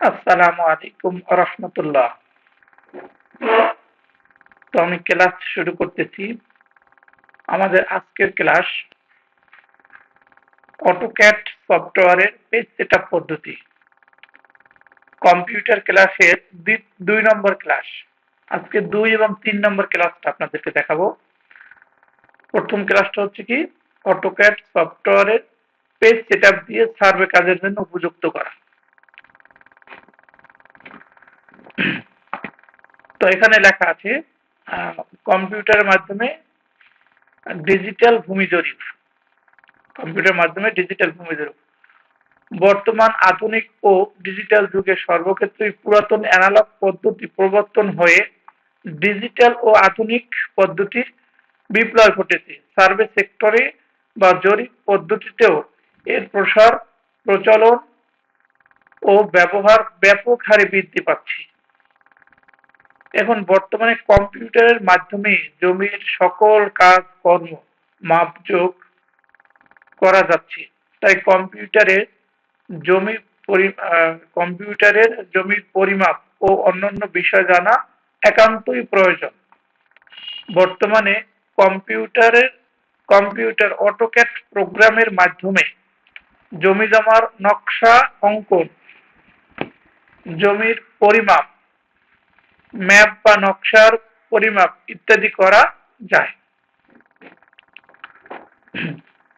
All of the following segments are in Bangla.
আসসালামু আলাইকুম রাহমাতুল্লাহ। তো আমি ক্লাস শুরু করতেছি। আমাদের আজকের ক্লাস অটোক্যাড সফটওয়্যারের পেজ সেটআপ পদ্ধতি। কম্পিউটার ক্লাসের ২ নম্বর ক্লাস। আজকে ২ এবং ৩ নম্বর ক্লাসটা আপনাদেরকে দেখাবো। প্রথম ক্লাসটা হচ্ছে কি অটোক্যাড সফটওয়্যারের পেজ সেটআপ দিয়ে সার্ভে কাজের জন্য উপযুক্ত করা। তো এখানে লেখা আছে কম্পিউটারের মাধ্যমে ডিজিটাল ভূমি জরিপ। কম্পিউটারের মাধ্যমে ডিজিটাল ভূমি জরিপ। বর্তমান আধুনিক ও ডিজিটাল যুগে সর্বক্ষেত্রেই পুরাতন অ্যানালগ পদ্ধতি প্রবর্তন হয়ে ডিজিটাল ও আধুনিক পদ্ধতির বিপ্লব ঘটেছে। সার্ভে সেক্টরে বা জরিপ পদ্ধতিতেও এর প্রসার, প্রচলন ও ব্যবহার ব্যাপক হারে বৃদ্ধি পাচ্ছে। এখন বর্তমানে কম্পিউটারের মাধ্যমে জমির সকল কাজকর্ম মাপজোক করা যাচ্ছে। তাই জমি কম্পিউটারের জমির পরিমাপ ও অন্যান্য বিষয় জানা একান্তই প্রয়োজন। বর্তমানে কম্পিউটারের কম্পিউটার অটোক্যাড প্রোগ্রামের মাধ্যমে জমি জমার নকশা অঙ্কন, জমির পরিমাপ, ম্যাপ বা নকশার পরিমাপ ইত্যাদি করা যায়।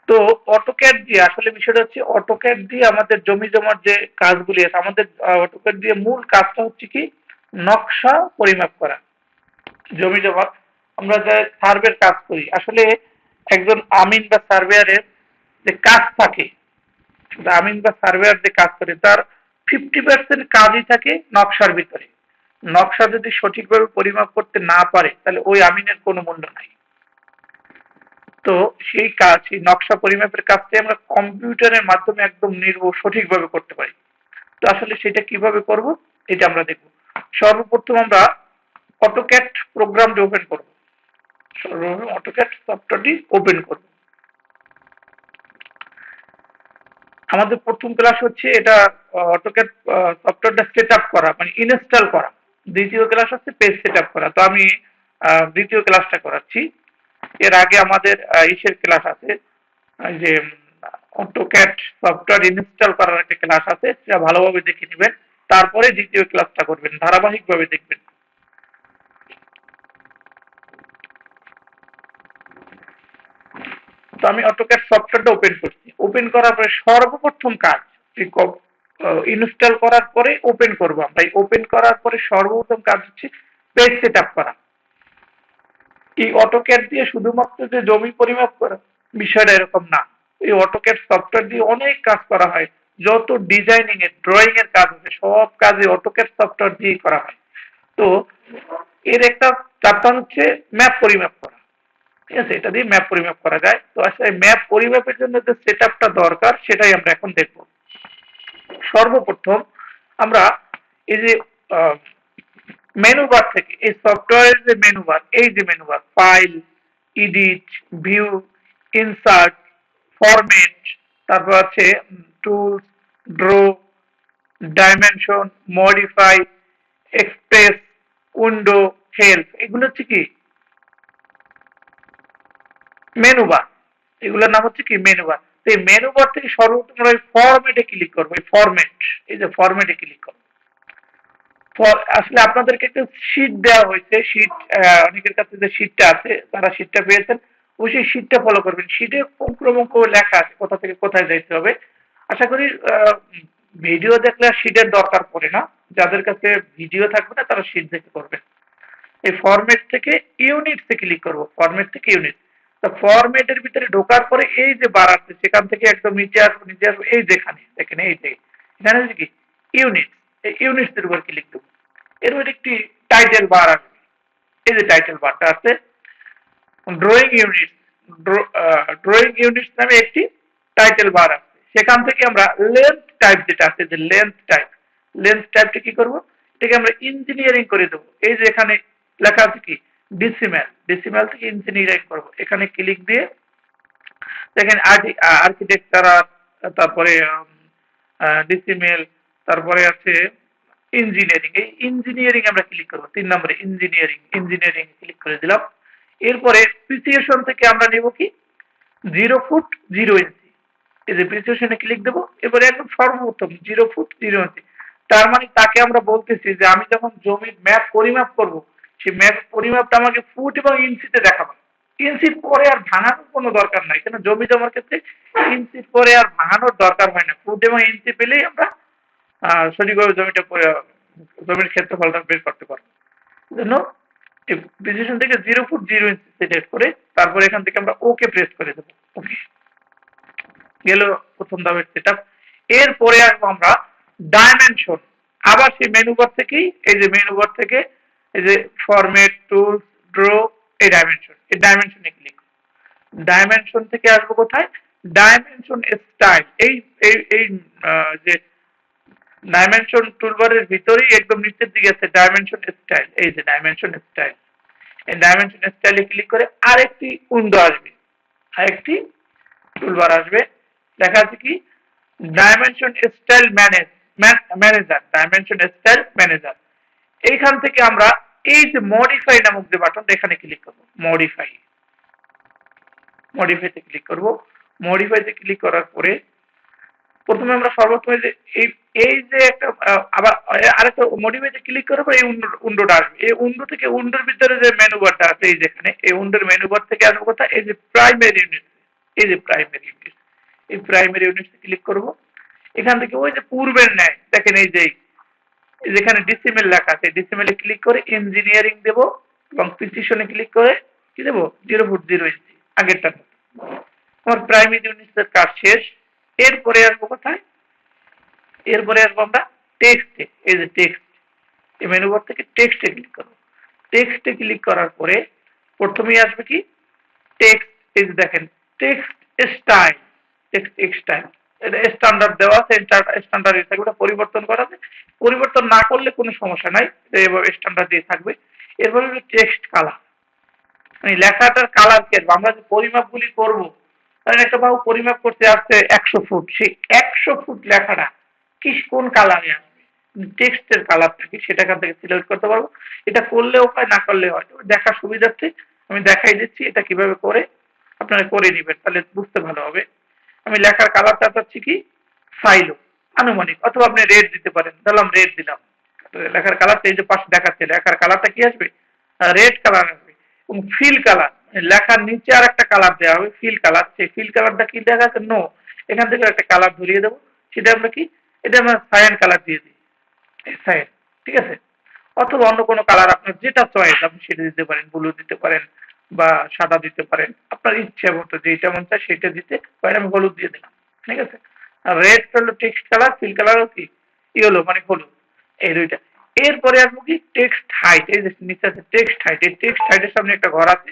তো অটোক্যাড দিয়ে আসলে বিষয়টা হচ্ছে অটোক্যাড দিয়ে আমাদের জমি জমার যে কাজগুলি আছে আমাদের অটোক্যাড দিয়ে মূল কাজটা হচ্ছে কি নকশা পরিমাপ করা। জমি জমা আমরা যে সার্ভের কাজ করি আসলে একজন আমিন বা সার্ভেয়ারের যে কাজ থাকে আমিন বা সার্ভেয়ার যে কাজ করে তার 50% কাজই থাকে নকশার ভিতরে। নকশা যদি সঠিকভাবে পরিমাপ করতে না পারে তাহলে ওই আমিনের কোনো মূল্য নাই। তো সেই কাজ সেই নকশা পরিমাপের কাজটি আমরা কম্পিউটারের মাধ্যমে একদম নির্ভুল সঠিকভাবে করতে পারি। তো আসলে সেটা কিভাবে করব এটা আমরা দেখব। সর্বপ্রথম আমরা অটোক্যাড প্রোগ্রামটি ওপেন করব। সর্বপ্রথম অটোক্যাড সফটওয়্যারটি ওপেন করব। আমাদের প্রথম ক্লাস হচ্ছে এটা অটোক্যাড সফটওয়্যারটা সেট আপ করা মানে ইনস্টল করা। দ্বিতীয় ক্লাস হচ্ছে পেজ সেট আপ করা। তো আমি দ্বিতীয় ক্লাসটা করাচ্ছি। এর আগে আমাদের ইসের ক্লাস আছে যে অটোক্যাড সফটওয়্যার ইনস্টল করার একটা ক্লাস আছে সেটা ভালোভাবে দেখে নেবেন। তারপরে দ্বিতীয় ক্লাসটা করবেন, ধারাবাহিকভাবে দেখবেন। তো আমি অটোক্যাড সফটওয়্যারটা ওপেন করছি। ওপেন করার পরে সর্বপ্রথম কাজ ইনস্টল করার পরে ওপেন করব আমরা। এই ওপেন করার পরে সর্বপ্রথম কাজ হচ্ছে পেজ সেট আপ করা। এই অটোক্যাড দিয়ে শুধুমাত্র যে জমি পরিমাপ করা বিষয়টা এরকম না। এই অটোক্যাড সফটওয়্যার দিয়ে অনেক কাজ করা হয়। যত ডিজাইনিং এর ড্রয়িং এর কাজ আছে সব কাজে অটোক্যাড সফটওয়্যার দিয়েই করা হয়। তো এর একটা প্ল্যাটফর্ম হচ্ছে ম্যাপ পরিমাপ করা। ঠিক আছে, এটা দিয়ে ম্যাপ পরিমাপ করা যায়। তো আসলে ম্যাপ পরিমাপের জন্য যে সেট আপটা দরকার সেটাই আমরা এখন দেখব। সর্বপ্রথম আমরা এই যে মেনু বার থেকে এই সফটওয়্যারের যে মেনু বার এই যে menu bar file, edit, view, insert, format, তারপর আছে tools, draw, dimension, modify, express, window, help, এগুলো হচ্ছে কি মেনু বার। এগুলোর নাম হচ্ছে কি মেনু বার। তো এই মেনু বার থেকে সর্বপ্রথম আমরা ফরম্যাটে ক্লিক করবো। এই ফরম্যাট, এই যে ফরম্যাটে ক্লিক করবো। আসলে আপনাদেরকে একটা শীট দেওয়া হয়েছে। শীট অনেকের কাছে যে শীটটা আছে তারা শীটটা পেয়েছেন। অবশ্যই শীটটা ফলো করবেন। শীটে পুঙ্খানুপুঙ্খ লেখা আছে কোথা থেকে কোথায় যাইতে হবে। আশা করি ভিডিও দেখলে শীটের দরকার পড়ে না। যাদের কাছে ভিডিও থাকবে না তারা শীট দেখে করবেন। এই ফরম্যাট থেকে ইউনিটসে ক্লিক করব। ফরম্যাট থেকে ইউনিট। তো ফরম্যাটের ভিতরে ঢোকার পরে এই যে বার আছে সেখান থেকে একদম নিচে আসবো। নিচে আসবো এই যেখানে দেখেন এই যে এখানে হচ্ছে কি ইউনিটস। এই ইউনিটস এর উপর ক্লিক দেবো। এর মধ্যে একটি টাইটেল বার আসবে। এই যে টাইটেল বারটা আছে ড্রয়িং ইউনিটস। ড্রয়িং ইউনিটস নামে একটি টাইটেল বার আছে। সেখান থেকে আমরা লেন্থ টাইপ যেটা আছে যে লেন্থ টাইপটা কি করব এটাকে আমরা ইঞ্জিনিয়ারিং করে দেবো। এই যে এখানে লেখা আছে কি ডেসিমাল থেকে ইঞ্জিনিয়ারিং করব। এখানে ক্লিক দিয়ে দেখেন আর্কিটেকচার, তারপরে ডিসিমেল, তারপরে আছে ইঞ্জিনিয়ারিং, এই ইঞ্জিনিয়ারিং আমরা ক্লিক করবো 3 নম্বরে ইঞ্জিনিয়ারিং, ইঞ্জিনিয়ারিং ক্লিক করে দিলাম। এরপরে প্রিসিশন থেকে আমরা নেব কি 0 ফুট 0 ইঞ্চি, এই যে প্রিসিশনে ক্লিক দেবো। এবারে একদম সর্বপ্রথম 0 ফুট 0 ইঞ্চি, তার মানে তাকে আমরা বলতেছি যে আমি যখন জমির ম্যাপ পরিমাপ করব, সেই ম্যাপ পরিমাপটা আমাকে ফুট এবং ইঞ্চিতে দেখাবে। ইঞ্চির পরে আর ভাঙানোর কোনো দরকার নাই, কেন জমি জমার ক্ষেত্রে ইঞ্চির পরে আর ভাঙানোর দরকার হয় না, ফুট এবং ইঞ্চি পেলেই আমরা সঠিকভাবে জমির ক্ষেত্রফলটা বের করতে পারবো। জন্য এই প্রিসিশন থেকে 0 ফুট 0 ইঞ্চি সিলেক্ট করে তারপরে এখান থেকে আমরা ওকে প্রেস করে দেবো। ওকে গেল প্রথম ধাপের সেটআপ। এরপরে আসবো আমরা ডাইমেনশন। আবার সেই মেনু বার থেকেই এই যে মেনু বার থেকে এই যে ফরম্যাট টুলস ড্র, এই ডাইমেনশনে ক্লিক। ডাইমেনশন থেকে আসবো কোথায়, ডাইমেনশন স্টাইল। এই এই এই যে ডাইমেনশন টুলবারের ভিতরেই একদম নিচের দিকে আছে ডাইমেনশন স্টাইল, এই যে ডাইমেনশন স্টাইল। এই ডাইমেনশন স্টাইলে ক্লিক করে আরেকটি উইন্ডো আসবে, আরেকটি টুলবার আসবে, দেখা যাচ্ছে কি dimension style manager, dimension style manager. এইখান থেকে আমরা এই যে মডিফাই নামক যে বাটন, এখানে ক্লিক করব। মডিফাইতে ক্লিক করব। মডিফাইতে ক্লিক করার পরে প্রথমে আমরা সর্বপ্রথমে যে এই যে একটা আবার আরেকটা মডিফাইতে ক্লিক করার পর এই উইন্ডোটা আসবে। এই উইন্ডো থেকে উইন্ডোর ভিতরে যে মেনু বারটা আছে এই যেখানে, এই উইন্ডোর মেনু বার থেকে আসবে কোথায়, এই যে প্রাইমারি ইউনিট, এই যে প্রাইমারি ইউনিট, এই প্রাইমারি ইউনিটে ক্লিক করব। এখান থেকে ওই যে পূর্বের ন্যায় দেখেন এই যে যেখানে ডিসিমেল লেখা আছে, ডিসিমেলে ক্লিক করে ইঞ্জিনিয়ারিং দেব এবং প্রিসিশনে ক্লিক করে কি দেব 0 ফুট 0 ইঞ্চি, আগেরটা। আমার প্রাইমারি ইউনিটের কাজ শেষ। এরপরে আসবো কোথায়, এরপরে আসবো আমরা টেক্সটে, এই যে টেক্সট, এই মেনু বার থেকে টেক্সটে ক্লিক করব। টেক্সটে ক্লিক করার পরে প্রথমেই আসবে কি টেক্সট, এই যে দেখেন টেক্সট স্টাইল, টেক্সট স্টাইল, এটা স্ট্যান্ডার্ড দেওয়া আছে, স্ট্যান্ডার্ড থাকবে, পরিবর্তন করা আছে, পরিবর্তন না করলে কোনো সমস্যা নাই, এভাবে স্ট্যান্ডার্ড দিয়ে থাকবে। এরপরে টেক্সট কালার, মানে লেখাটার কালার কি আমরা যে পরিমাপগুলি করব, কারণ একটা বাহু পরিমাপ করতে আসছে 100 ফুট, সেই 100 ফুট লেখাটা কি কোন কালারে আসবে, টেক্সটের কালারটা কি সেটা এখান থেকে সিলেক্ট করতে পারবো। এটা করলেও হয়, না করলেও হয়, দেখার সুবিধার্থে আমি দেখাই দিচ্ছি এটা কিভাবে করে আপনারা করে নেবেন, তাহলে বুঝতে ভালো হবে। আমি লেখার কালারটা চাচ্ছি কি সাইলো আনুমানিক, অথবা আপনি রেড দিতে পারেন, দিলাম রেড দিলাম। লেখার কালারটা এই যে পাশে দেখাচ্ছে, লেখার কালারটা কি আসবে রেড কালার আসবে। এবং ফিল কালার, লেখার নিচে আর একটা কালার দেওয়া হবে ফিল কালার, সেই ফিল কালারটা কি দেখা যাচ্ছে নো, এখান থেকে একটা কালার ধরিয়ে দেবো, সেটা আমরা কি এটা আমরা সায়ান কালার দিয়ে দিই, সায়ান, ঠিক আছে। অথবা অন্য কোনো কালার আপনার যেটা চয়েস আপনি সেটা দিতে পারেন, ব্লু দিতে পারেন বা সাদা দিতে পারেন, আপনার ইচ্ছা মতো যেটা মন চায় সেটা দিতে পারেন। আমি হলুদ দিয়ে দিলাম, ঠিক আছে। আর রেড হলো টেক্সট কালার, ফিল কালারও কি ইয়েলো মানে হলুদ, এই দুইটা। এরপরে আসবো কি টেক্সট হাইট, এই যে নিচে আছে টেক্সট হাইট, এই টেক্সট হাইটের সামনে একটা ঘর আছে,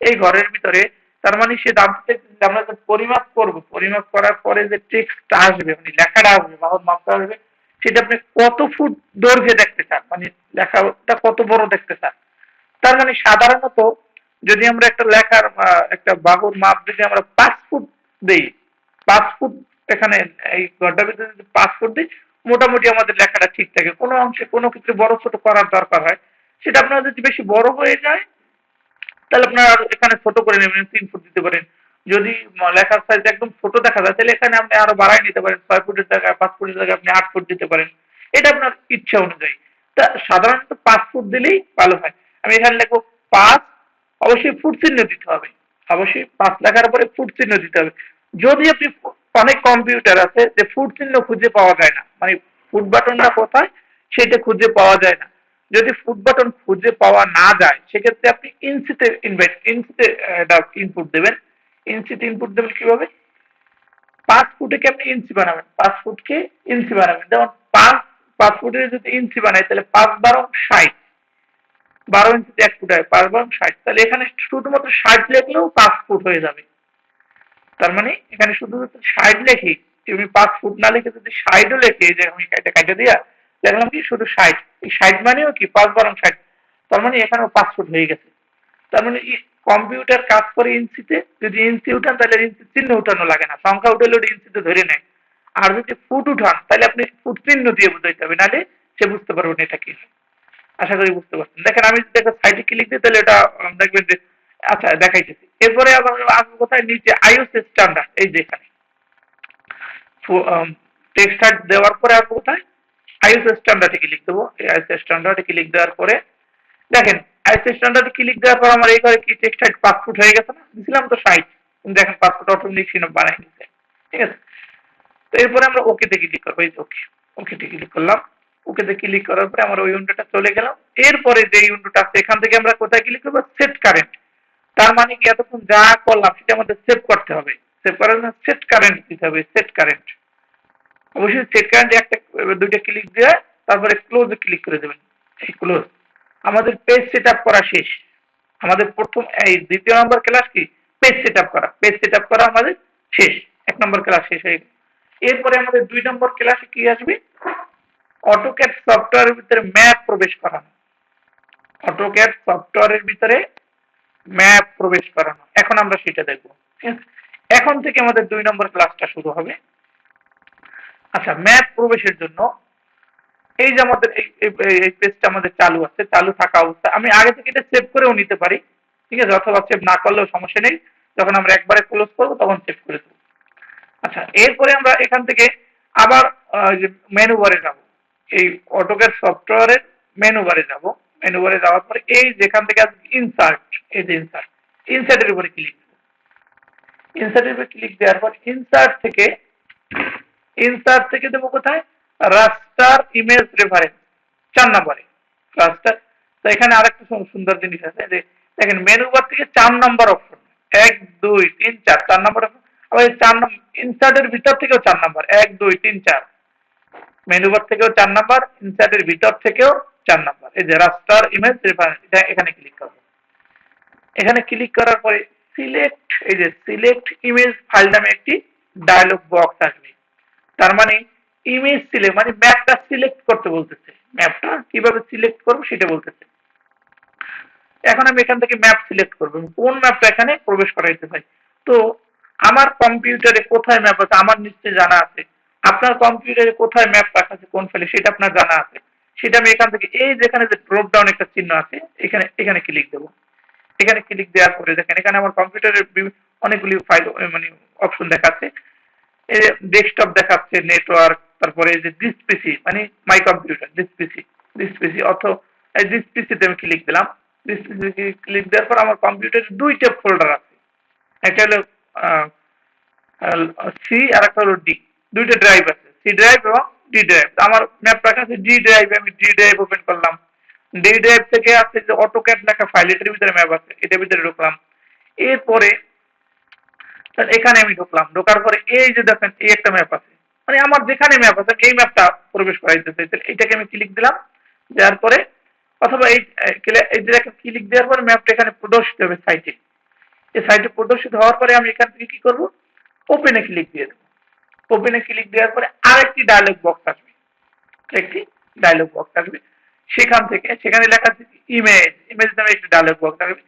এই ঘরের ভিতরে তার মানে সে দামটা আমরা যে পরিমাপ করব, পরিমাপ করার পরে যে টেক্সটটা আসবে মানে লেখাটা আসবে, বাহুর মাপটা আসবে, সেটা আপনি কত ফুট দৈর্ঘ্যে দেখতে চান, মানে লেখাটা কত বড় দেখতে চান। তার মানে সাধারণত যদি আমরা একটা লেখার একটা বাহুর মাপ যদি আমরা 5 ফুট দেই, 5 ফুট এখানে এই ঘরটার ভিতরে যদি 5 ফুট দিই, মোটামুটি আমাদের লেখাটা ঠিক থাকে। কোনো অংশে কোনো ক্ষেত্রে বড় ছোট করার দরকার হয়, সেটা আপনার যদি বেশি বড় হয়ে যায় তাহলে আপনার এখানে ছোট করে নেবেন, 3 ফুট দিতে পারেন। যদি লেখার সাইজ একদম ছোট দেখা যায় তাহলে এখানে আপনি আরো বাড়াই নিতে পারেন, 6 ফুটের জায়গায় 5 ফুটের জায়গায় আপনি 8 ফুট দিতে পারেন, এটা আপনার ইচ্ছা অনুযায়ী। তা সাধারণত 5 ফুট দিলেই ভালো হয়। আমি এখানে লিখবো 5, অবশ্যই ফুট চিহ্ন দিতে হবে, অবশ্যই 5 লেখার পরে ফুট চিহ্ন দিতে হবে। যদি আপনি অনেক কম্পিউটার আছে যে ফুট চিহ্ন খুঁজে পাওয়া যায় না, মানে ফুট বাটনটা কোথায় সেটা খুঁজে পাওয়া যায় না। যদি ফুট বাটন খুঁজে পাওয়া না যায় সেক্ষেত্রে আপনি ইঞ্চিতে ইনপুট দেবেন। ইঞ্চিতে ইনপুট দেবেন কিভাবে, 5 ফুটকে আপনি ইঞ্চি বানাবেন, 5 ফুটকে ইঞ্চি বানাবেন। যেমন 5 ফুটের যদি ইঞ্চি বানাই তাহলে 5 12 60, 12 ইঞ্চিতে 1 ফুট হয়, 5 12 60, তাহলে এখানে শুধুমাত্র 60 লিখলেও 5 ফুট হয়ে যাবে। তার মানে এখানে শুধুমাত্র 60 লেখি, তুমি 5 ফুট না লিখে যদি 60ও লেখে, যে আমি কাটা দিয়া দেখলাম কি শুধু 60, এই 60 মানেও কি 5 12 60, তার মানে এখানেও 5 ফুট হয়ে গেছে। তার মানে কম্পিউটার কাজ করে ইঞ্চিতে, যদি ইঞ্চি উঠান তাহলে ইঞ্চি চিহ্ন উঠানো লাগে না, সংখ্যা উঠালে ওটা ইঞ্চিতে ধরে নেয়। আর যদি ফুট উঠান তাহলে আপনি ফুট চিহ্ন দিয়ে বুঝাইতে হবে, নাহলে সে বুঝতে পারবেন এটা কি। আশা করি বুঝতে পারছেন। দেখেন আমি যদি একটা সাইটে ক্লিক দিই তাহলে এটা দেখবেন যে আচ্ছা দেখাইতেছি। এরপরে আবার আসবো কোথায়, নিচে iOS স্ট্যান্ডার্ড, এই যে এখানে টেক্সট হাইট দেওয়ার পরে আসবো কোথায়, iOS স্ট্যান্ডার্ডে ক্লিক দেবো। এই iOS স্ট্যান্ডার্ডে ক্লিক দেওয়ার পরে দেখেন iOS স্ট্যান্ডার্ডে ক্লিক দেওয়ার পর আমার এই ঘরে কি টেক্সট হাইট 5 ফুট হয়ে গেছে না, দিছিলাম তো 60, দেখেন 5 ফুট অটোমেটিক সিনাপ বানাই নিচ্ছে। ঠিক আছে, তো এরপরে আমরা ওকে তে ক্লিক করবো। এই ওকে, ওকে তে ক্লিক করলাম। ওকে তে ক্লিক করার পরে আমার ওই উইন্ডোটা চলে গেলাম। এরপরে যে উইন্ডোটা আছে এখান থেকে আমরা কোথায় ক্লিক করবো, সেট কারেন্ট। তার মানে কি এতক্ষণ যা করলাম সেটা আমাদের সেভ করতে হবে। সেভ করার জন্য সেট কারেন্ট দিতে হবে, সেট কারেন্ট। অবশ্যই সেট কারেন্ট একটা দুইটা ক্লিক দিয়ে তারপরে ক্লোজে ক্লিক করে দেবেন। এই ক্লোজ। আমাদের পেজ সেট আপ করা শেষ। আমাদের প্রথম এই দ্বিতীয় নম্বর ক্লাস কি, পেজ সেট আপ করা। পেজ সেট আপ করা আমাদের শেষ, 1 নম্বর ক্লাস শেষ হয়ে গেল। এরপরে আমাদের 2 নম্বর ক্লাসে কি আসবে, অটোক্যাড সফটওয়্যারের ভিতরে ম্যাপ প্রবেশ করানো। অটোক্যাড সফটওয়্যারের ভিতরে ম্যাপ প্রবেশ করানো, এখন আমরা সেটা দেখবো। ঠিক আছে, এখন থেকে আমাদের 2 নম্বর ক্লাসটা শুরু হবে। আচ্ছা, ম্যাপ প্রবেশের জন্য এই যে আমাদের এই পেজটা আমাদের চালু আছে, চালু থাকা অবস্থা আমি আগে থেকে এটা সেভ করেও নিতে পারি। ঠিক আছে, অথবা সেভ না করলেও সমস্যা নেই, যখন আমরা একবারে ক্লোজ করবো তখন সেভ করে দেবো। আচ্ছা, এরপরে আমরা এখান থেকে আবার মেনু বারে যাব। এই অটোক্যাড সফটওয়্যারের মেনু বারে যাব। মেনু বারে যাওয়ার পরে এই যেখান থেকে ইনসার্ট, এই যে ইনসার্ট, ইনসার্টের উপরে ক্লিক দেবো। ইনসার্টের উপরে ক্লিক দেওয়ার পর ইনসার্ট থেকে দেবো কোথায়, রাস্টার ইমেজ রেফারেন্স, 4 নম্বরে রাস্টার। তো এখানে আরেকটা সুন্দর জিনিস আছে যে দেখেন মেনু বার থেকে 4 নম্বর অপশন, 1 2 3 4, 4 নম্বর অপশন। আবার 4 নম্বর ইনসার্টের ভিতর থেকেও 4 নম্বর, 1 2 3 4। মেনু বার থেকেও 4 নম্বর, ইনসার্টের ভিতর থেকেও 4 নম্বর। এই যে রাস্টার ইমেজ রেফারেন্স, এটা এখানে ক্লিক করব। এখানে ক্লিক করার পরে সিলেক্ট, এই যে সিলেক্ট ইমেজ ফাইল নামে একটি ডায়লগ বক্স আসবে। তার মানে ইমেজ সিলেক্ট মানে ম্যাপটা সিলেক্ট করতে বলতেছে। ম্যাপটা কিভাবে সিলেক্ট করব সেটা বলতেছে। এখন আমি এখান থেকে ম্যাপ সিলেক্ট করব, কোন ম্যাপটা এখানে প্রবেশ করাইতে চাই। তো আমার কম্পিউটারে কোথায় ম্যাপ আছে আমার নিশ্চয়ই জানা আছে। আপনার কম্পিউটারে কোথায় ম্যাপ রাখা আছে কোন ফাইলে সেটা আপনার জানা আছে। সেটা আমি এখান থেকে এই যেখানে যে ড্রপ ডাউন একটা চিহ্ন আছে এখানে, এখানে ক্লিক দেবো। এখানে ক্লিক দেওয়ার পরে দেখেন এখানে আমার কম্পিউটারের অনেকগুলি ফাইল মানে অপশন দেখাচ্ছে। এই যে ডেস্কটপ দেখাচ্ছে, নেটওয়ার্ক, তারপরে এই যে দিস পিসি মানে মাই কম্পিউটার, দিস পিসি অথবা এই দিস পিসিতে আমি ক্লিক দিলাম। দিস পিসি ক্লিক দেওয়ার পর আমার কম্পিউটারে 2টা ফোল্ডার আছে, একটা হলো সি আর একটা হলো ডি। 2টা ড্রাইভ আছে, সি ড্রাইভ এবং ডি ড্রাইভ। আমার ম্যাপ রাখা আছে ডি ড্রাইভে, আমি ডি ড্রাইভ ওপেন করলাম। ডি ড্রাইভ থেকে আছে যে অটোক্যাড লেখা ফাইল, এটার ভিতরে ম্যাপ আছে, এটার ভিতরে ঢুকলাম। এরপরে এখানে আমি ঢুকলাম, ঢোকার পরে এই যে দেখেন এই একটা ম্যাপ আছে, মানে আমার যেখানে ম্যাপ আছে এই ম্যাপটা প্রবেশ করাইতে চাই, এইটাকে আমি ক্লিক দিলাম। দেওয়ার পরে অথবা এই যে ক্লিক দেওয়ার পরে ম্যাপটা এখানে প্রদর্শিত হবে সাইটে। এই সাইটে প্রদর্শিত হওয়ার পরে আমি এখান থেকে কি করব, ওপেনে ক্লিক দিয়ে দেবো। ওপেনে ক্লিক দেওয়ার পরে আরেকটি ডায়লগ বক্স আসবে, একটি ডায়লগ বক্স আসবে। সেখানে লেখা আছে ইমেজ, ইমেজ নামে একটি ডায়লগ বক্স আসবে।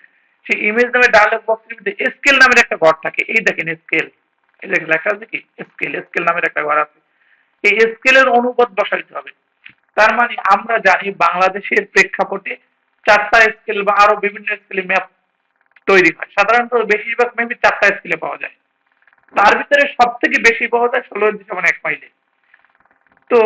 সেই ইমেজ নামে ডায়লগ বক্সের মধ্যে স্কেল নামের একটা ঘর থাকে, এই দেখেন স্কেল, এই দেখেন লেখা আছে কি স্কেল, স্কেল নামের একটা ঘর আছে। এই স্কেলের অনুপাত বসাইতে হবে। তার মানে আমরা জানি বাংলাদেশের প্রেক্ষাপটে 4টা স্কেল বা আরো বিভিন্ন স্কেলে ম্যাপ তৈরি হয়। সাধারণত বেশিরভাগ ম্যাপই 4টা স্কেলে পাওয়া যায়। তার ভিতরে সব থেকে বেশি পাওয়া যায় 16:1 মাইলে। তো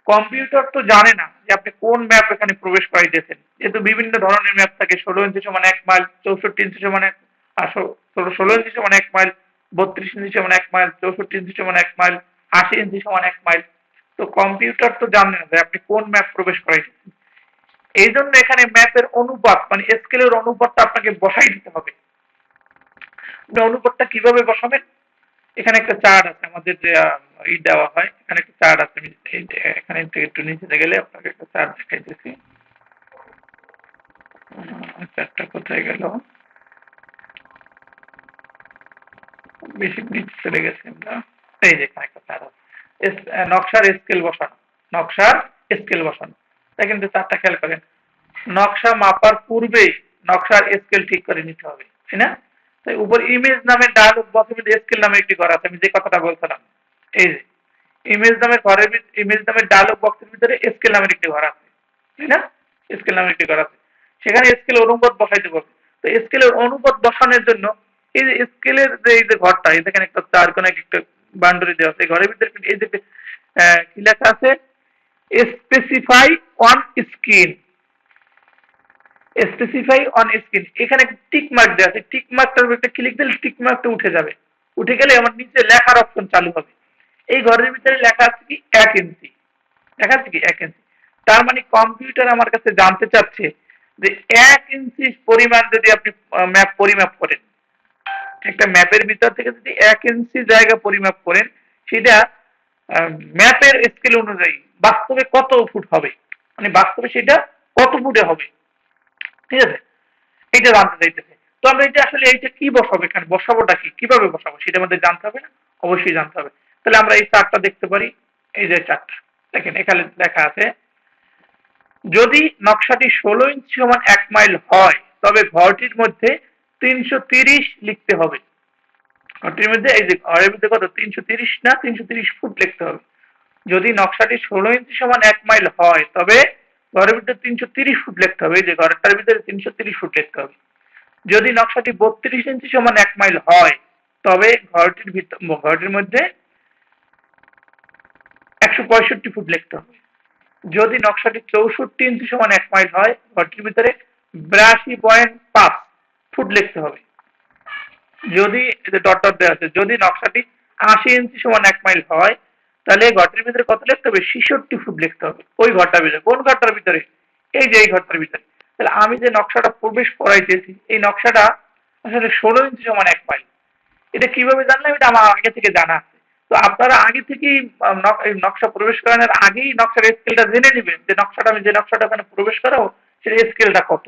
কম্পিউটার তো জানে না যে আপনি কোন ম্যাপ এখানে প্রবেশ করাইতেছেন, যেহেতু বিভিন্ন ধরনের ম্যাপ থাকে। 16:1 mile, 64:1, 16:1 mile, 32:1 mile, 64:1 mile, 80:1 mile. তো কম্পিউটার তো জানে না যে আপনি কোন ম্যাপ প্রবেশ করাইতেছেন। এই জন্য এখানে ম্যাপের অনুপাত মানে স্কেলের অনুপাতটা আপনাকে বসাই দিতে হবে। অনুপাতটা কিভাবে বসাবেন, এখানে একটা চার্ট আছে আমাদের যে দেওয়া হয়, এখানে একটা চার্ট আছে। এখানে একটু নিচে গেলে আপনাকে একটা চার্ট দেখাইতেছি। চার্টটা কোথায় গেল, বেশি নিচে চলে গেছে আমরা। এই যে এখানে একটা চার্ট আছে, নকশার স্কেল বসানো, নকশার স্কেল বসানো। দেখেন যে চার্টটা খেয়াল করেন, নকশা মাপার পূর্বেই নকশার স্কেল ঠিক করে নিতে হবে, তাই না? তাই উপর ইমেজ নামে ডায়লগ বক্সের মধ্যে স্কেল নামে একটি ঘর আছে, আমি যে কথাটা বলছিলাম। এই যে ইমেজ নামের ডায়লগ বক্সের ভিতরে স্কেল নামের একটি ঘর আছে, তাই না? স্কেল নামের একটি ঘর আছে, সেখানে স্কেল অনুপাত বসাইতে পারবে। তো স্কেলের অনুপাত বসানোর জন্য এই যে স্কেলের যে এই যে ঘরটা, এই দেখেন একটা চার কোণে একটা বাউন্ডারি দেওয়া আছে, এই ঘরের ভিতরে এই যে কি লেখা আছে, specify on screen, specify on screen, এখানে টিক মার্ক দেওয়া আছে, টিক মার্কটার উপর একটা ক্লিক দিলে টিক মার্কটা উঠে যাবে, উঠে গেলে আমার নিচে লেখার অপশন চালু হবে। এই ঘরের ভিতরে লেখা আছে কি 1 ইঞ্চি, লেখা আছে কি 1 ইঞ্চি, তার মানে কম্পিউটার আমার কাছে জানতে চাচ্ছে যে 1 ইঞ্চি পরিমাণ যদি আপনি ম্যাপ পরিমাপ করেন, একটা ম্যাপের ভিতর থেকে যদি 1 ইঞ্চি জায়গা পরিমাপ করেন, সেটা ম্যাপের স্কেল অনুযায়ী বাস্তবে কত ফুট হবে, মানে বাস্তবে সেটা কত ফুটে হবে, ঠিক আছে, এইটা জানতে চাইতেছে। তো আমরা এটা আসলে এইটা কি বসাবো, এখানে বসাবোটা কি, কিভাবে বসাবো সেটা আমাদের জানতে হবে না, অবশ্যই জানতে হবে। তাহলে আমরা এই চারটা দেখতে পারি, এই যে চারটা দেখেন এখানে লেখা আছে, যদি নকশাটি 16 ইঞ্চি সমান 1 মাইল হয় তবে ঘরটির মধ্যে 330 লিখতে হবে। ঘরটির মধ্যে এই যে ঘরের মধ্যে কত 330 না 330 ফুট লিখতে হবে। যদি নকশাটি 16 ইঞ্চি সমান 1 মাইল হয় তবে ঘরের ভিতরে 330 ফুট লিখতে হবে, এই যে ঘরটার ভিতরে 330 ফুট লিখতে হবে। যদি নকশাটি 32 ইঞ্চি সমান 1 মাইল হয় তবে ঘরটির মধ্যে 165 ফুট লিখতে হবে। যদি নকশাটি 64 ইঞ্চি সমান 1 মাইল হয় ঘরটির ভিতরে 82.5 ফুট লিখতে হবে। যদি ডট ডট দেওয়া আছে, যদি নকশাটি 80 ইঞ্চি সমান 1 মাইল হয় তাহলে ঘরটির ভিতরে কত লিখতে হবে, 66 ফুট লিখতে হবে। ওই ঘরটার ভিতরে, কোন ঘরটার ভিতরে, এই যে এই ঘরটার ভিতরে। তাহলে আমি যে নকশাটা প্রবেশ করাইতেছি এই নকশাটা আসলে 16 ইঞ্চি সমান 1 মাইল। এটা কিভাবে জানলাম, এটা আমার আগে থেকে জানা আছে। তো আপনারা আগে থেকেই নকশা প্রবেশ করানোর আগেই নকশার স্কেলটা জেনে নেবেন যে নকশাটা আমি যে নকশাটা ওখানে প্রবেশ করাবো সেটার স্কেলটা কত,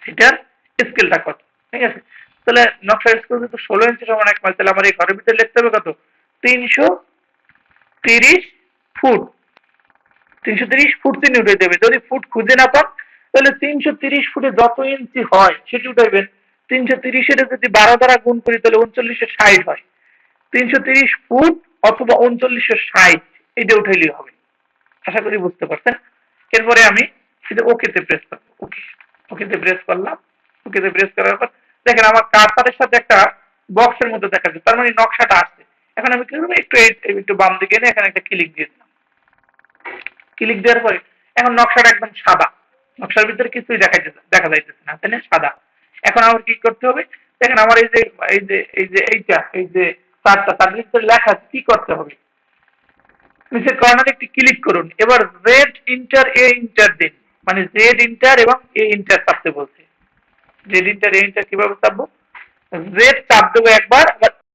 সেটার স্কেলটা কত, ঠিক আছে। তাহলে নকশার স্কেল যেহেতু 16 ইঞ্চি সমান 1 মাইল, তাহলে আমার এই ঘরের ভিতরে লিখতে হবে কত, 330 ফুট, 330 ফুট চিহ্ন উঠে দেবে। যদি ফুট খুঁজে না পান তাহলে 330 ফুটে যত ইঞ্চি হয় সেটি উঠাইবেন। 330 যদি 12 দ্বারা গুণ করি তাহলে 3960 হয়। 330 ফুট অথবা 3960 এটা উঠাইলেই হবে। আশা করি বুঝতে পারছেন। এরপরে আমি সেটা ওকেতে প্রেস করবো, ওকেতে প্রেস করলাম। ওকেতে প্রেস করার পর দেখেন আমার কার্সারের সাথে একটা বক্সের মধ্যে দেখা যাচ্ছে, তার মানে নকশাটা আসছে। এখন আমি কি করবো, একটু বাম দিকে এনে এখানে একটা ক্লিক দিয়ে দিলাম। ক্লিক দেওয়ার পরে এখন নকশাটা একদম সাদা, নকশার ভিতরে কিছুই দেখা যাইতেছে না, তাই না, সাদা। এখন আমার কি করতে হবে, দেখেন আমার এই যে তার ভিতরে লেখা আছে, কি করতে হবে, নিচের কর্নারে একটি ক্লিক করুন। এবার জেড ইন্টার এ ইন্টার দিন, মানে জেড ইন্টার এবং এ ইন্টার চাপতে বলছে। জেড ইন্টার এ ইন্টার কিভাবে চাপবো, জেড চাপ দেবো একবার, আবার